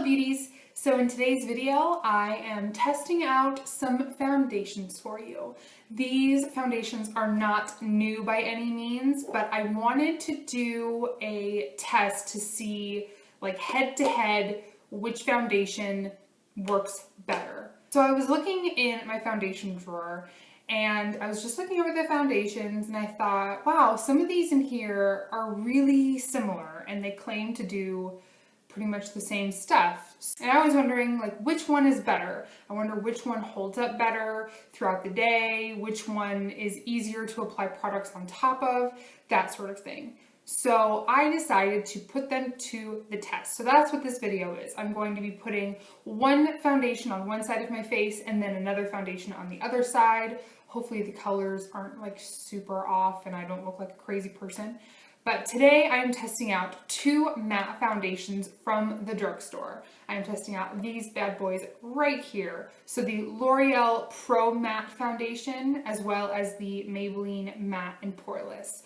beauties! So in today's video, I am testing out some foundations for you. These foundations are not new by any means, but I wanted to do a test to see, like head to head, which foundation works better. So I was looking in my foundation drawer and I was just looking over the foundations and I thought, wow, some of these in here are really similar and they claim to do pretty much the same stuff. And I was wondering, like, which one is better? I wonder which one holds up better throughout the day, which one is easier to apply products on top of, that sort of thing. So I decided to put them to the test. So that's what this video is. I'm going to be putting one foundation on one side of my face and then another foundation on the other side. Hopefully the colors aren't like super off and I don't look like a crazy person. But today I am testing out two matte foundations from the drugstore. I am testing out these bad boys right here. So the L'Oreal Pro Matte Foundation, as well as the Maybelline Matte and Poreless.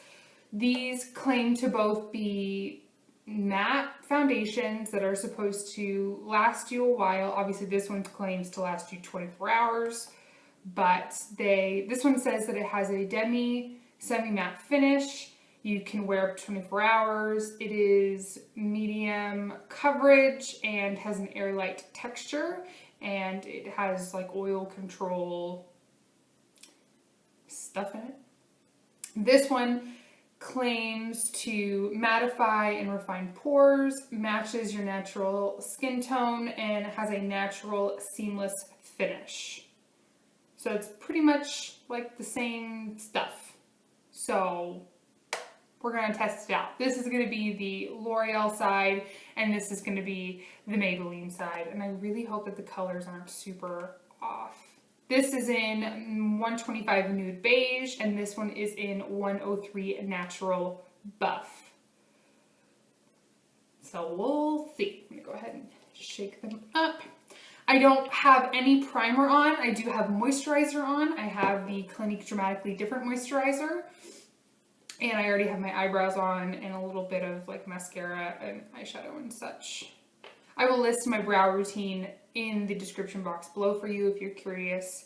These claim to both be matte foundations that are supposed to last you a while. Obviously this one claims to last you 24 hours, but this one says that it has a semi-matte finish. You can wear up to 24 hours. It is medium coverage and has an airlight texture, and it has like oil control stuff in it. This one claims to mattify and refine pores, matches your natural skin tone, and has a natural seamless finish. So it's pretty much like the same stuff. So we're going to test it out. This is going to be the L'Oreal side, and this is going to be the Maybelline side. And I really hope that the colors aren't super off. This is in 125 Nude Beige, and this one is in 103 Natural Buff. So we'll see. I'm going to go ahead and shake them up. I don't have any primer on. I do have moisturizer on. I have the Clinique Dramatically Different moisturizer. And I already have my eyebrows on and a little bit of like mascara and eyeshadow and such. I will list my brow routine in the description box below for you if you're curious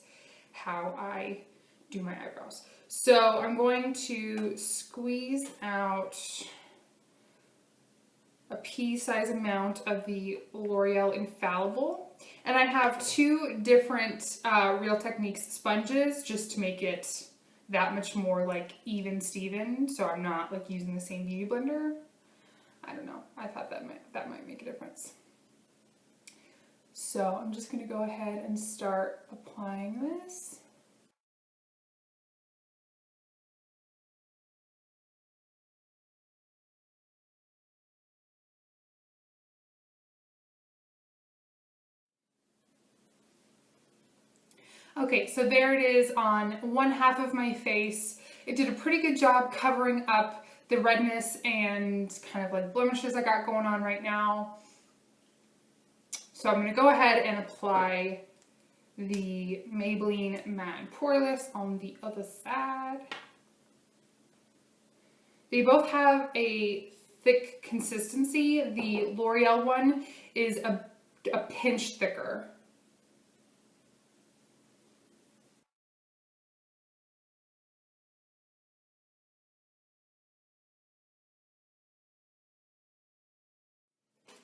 how I do my eyebrows. So I'm going to squeeze out a pea-size amount of the L'Oreal Infallible. And I have two different Real Techniques sponges just to make it that much more like even Steven, so I'm not like using the same beauty blender. I don't know, I thought that might make a difference. So I'm just gonna go ahead and start applying this. Okay, so there it is on one half of my face. It did a pretty good job covering up the redness and kind of like blemishes I got going on right now. So I'm going to go ahead and apply the Maybelline Matte and Poreless on the other side. They both have a thick consistency. The L'Oreal one is a pinch thicker.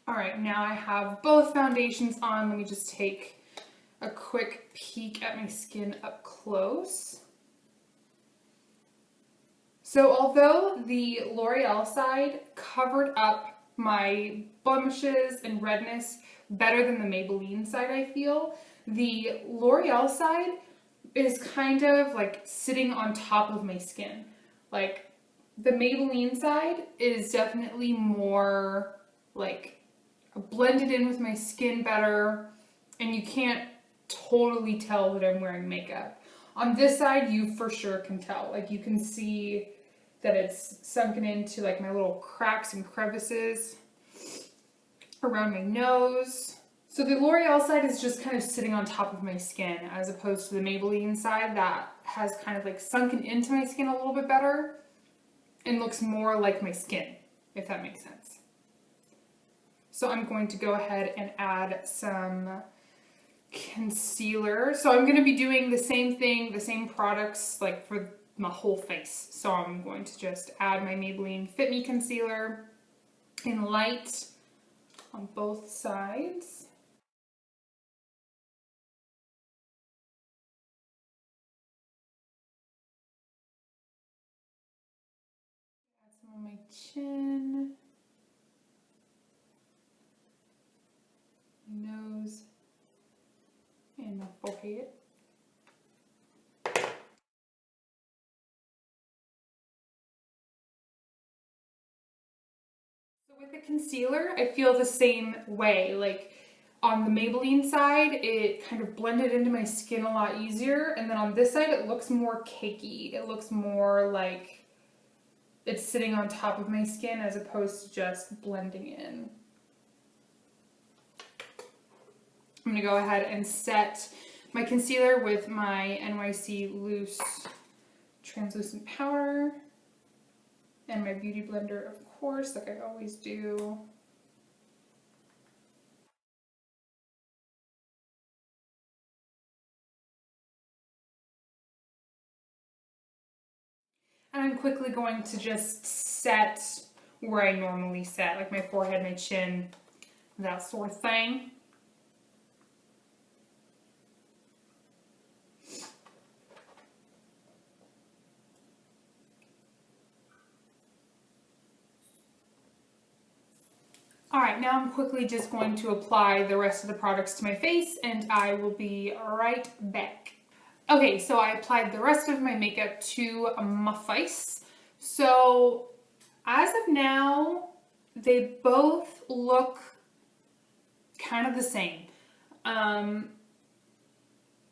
All right, now I have both foundations on. Let me just take a quick peek at my skin up close. So although the L'Oreal side covered up my blemishes and redness better than the Maybelline side, I feel, the L'Oreal side is kind of like sitting on top of my skin. Like the Maybelline side is definitely more like blended in with my skin better, and you can't totally tell that I'm wearing makeup. On this side, you for sure can tell. Like you can see that it's sunken into like my little cracks and crevices around my nose. So the L'Oreal side is just kind of sitting on top of my skin, as opposed to the Maybelline side that has kind of like sunken into my skin a little bit better and looks more like my skin, if that makes sense. So I'm going to go ahead and add some concealer. So I'm going to be doing the same thing, the same products like for my whole face. So I'm going to just add my Maybelline Fit Me concealer in light on both sides. Add some on my chin, my nose, and my forehead. So with the concealer, I feel the same way. Like on the Maybelline side, it kind of blended into my skin a lot easier. And then on this side, it looks more cakey. It looks more like it's sitting on top of my skin as opposed to just blending in. I'm gonna go ahead and set my concealer with my NYC Loose Translucent Powder and my Beauty Blender, of course, like I always do. And I'm quickly going to just set where I normally set, like my forehead, my chin, that sort of thing. Alright, now I'm quickly just going to apply the rest of the products to my face and I will be right back. Okay, so I applied the rest of my makeup to my face. So as of now, they both look kind of the same.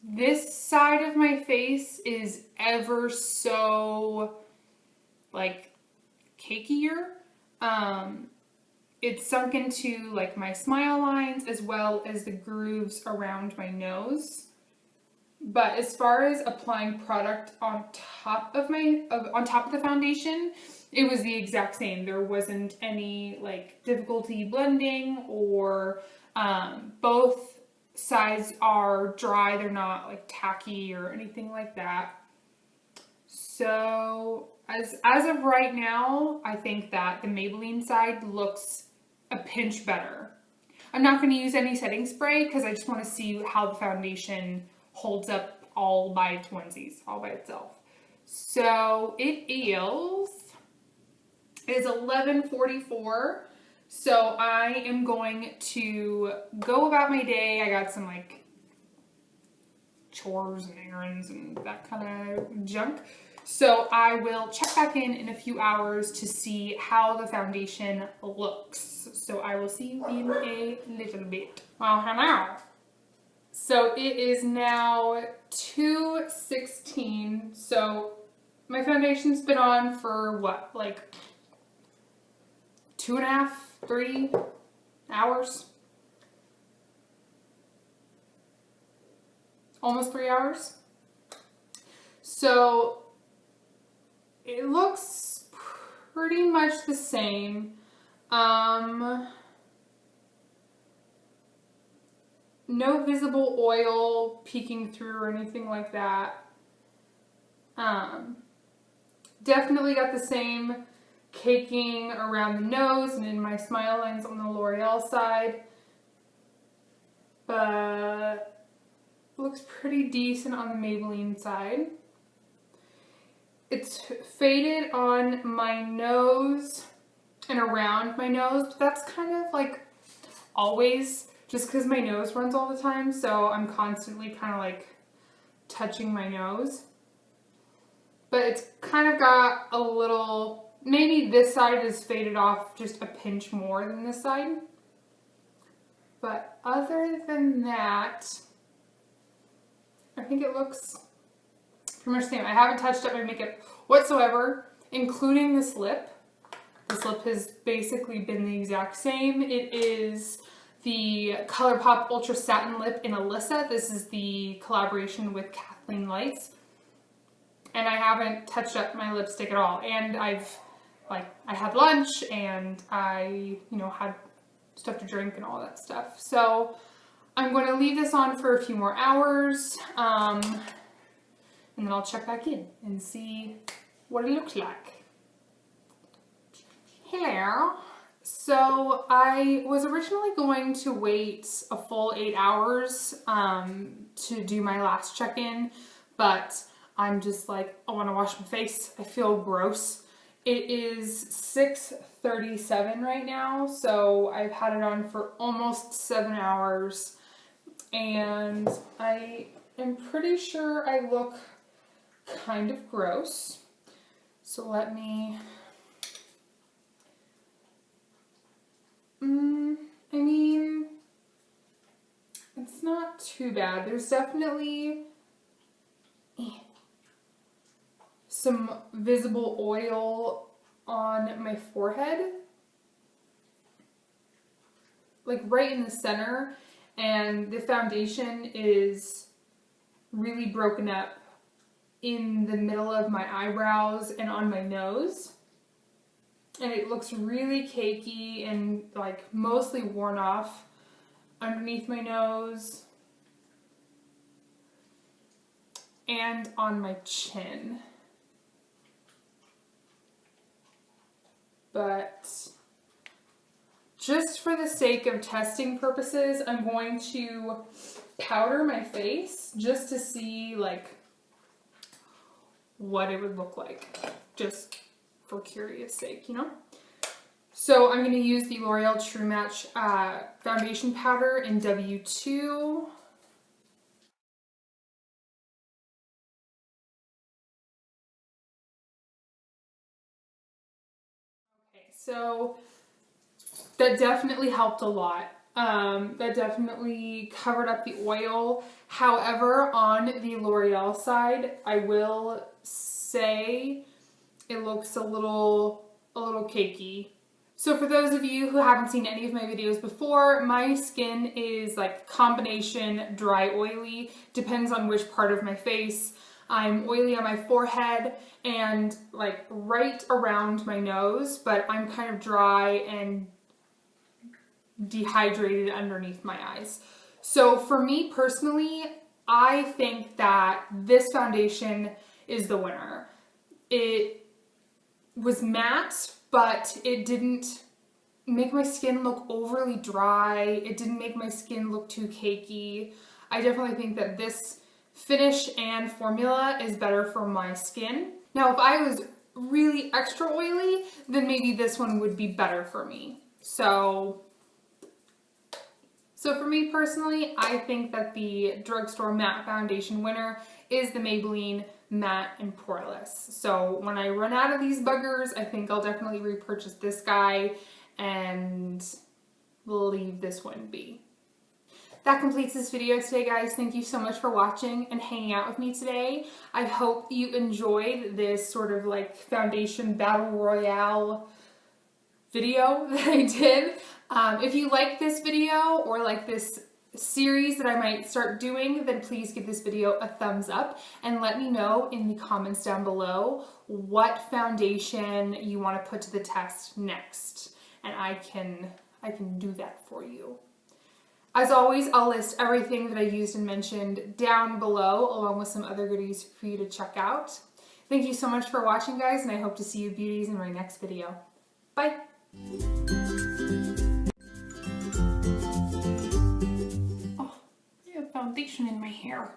This side of my face is ever so like cakier. It's sunk into like my smile lines as well as the grooves around my nose. But as far as applying product on top of the foundation, it was the exact same. There wasn't any like difficulty blending or both sides are dry. They're not like tacky or anything like that. So as of right now, I think that the Maybelline side looks a pinch better. I'm not going to use any setting spray because I just want to see how the foundation holds up all by its onesies, all by itself. So it is 11:44. So I am going to go about my day. I got some like chores and errands and that kind of junk. So I will check back in a few hours to see how the foundation looks. So I will see you in a little bit. Well, hello. So it is now 2:16. So my foundation's been on for what, like 2.5, 3 hours? Almost 3 hours. So it looks pretty much the same. No visible oil peeking through or anything like that. Definitely got the same caking around the nose and in my smile lines on the L'Oreal side. But looks pretty decent on the Maybelline side. It's faded on my nose and around my nose, but that's kind of like always just because my nose runs all the time, so I'm constantly kind of like touching my nose. But it's kind of got a little, maybe this side is faded off just a pinch more than this side. But other than that, I think it looks pretty much the same. I haven't touched up my makeup whatsoever, including this lip. This lip has basically been the exact same. It is the Colourpop Ultra Satin Lip in Alyssa. This is the collaboration with Kathleen Lights. And I haven't touched up my lipstick at all. And I had lunch and I, had stuff to drink and all that stuff. So I'm going to leave this on for a few more hours, and then I'll check back in and see what it looks like. Hello. So I was originally going to wait a full 8 hours to do my last check-in, but I'm just like, I want to wash my face. I feel gross. It is 6:37 right now, so I've had it on for almost 7 hours, and I am pretty sure I look kind of gross. So let me... I mean, it's not too bad. There's definitely some visible oil on my forehead, like right in the center, and the foundation is really broken up in the middle of my eyebrows and on my nose. And it looks really cakey and like mostly worn off underneath my nose and on my chin. But just for the sake of testing purposes, I'm going to powder my face just to see like what it would look like, just for curious sake, you know? So I'm going to use the L'Oreal True Match foundation powder in W2. Okay, so that definitely helped a lot. That definitely covered up the oil. However, on the L'Oreal side, I will say it looks a little cakey. So for those of you who haven't seen any of my videos before, my skin is like combination dry oily, depends on which part of my face. I'm oily on my forehead and like right around my nose, but I'm kind of dry and dehydrated underneath my eyes. So for me personally, I think that this foundation is the winner. It was matte, but it didn't make my skin look overly dry. It didn't make my skin look too cakey. I definitely think that this finish and formula is better for my skin. Now, if I was really extra oily, then maybe this one would be better for me. So for me personally, I think that the Drugstore matte foundation winner is the Maybelline Matte and Poreless. So when I run out of these buggers, I think I'll definitely repurchase this guy and leave this one be. That completes this video today, guys. Thank you so much for watching and hanging out with me today. I hope you enjoyed this sort of like foundation battle royale video that I did. If you like this video or like this series that I might start doing, then please give this video a thumbs up and let me know in the comments down below what foundation you want to put to the test next, and I can do that for you. As always, I'll list everything that I used and mentioned down below, along with some other goodies for you to check out. Thank you so much for watching, guys, and I hope to see you beauties in my next video. Bye! Foundation in my hair.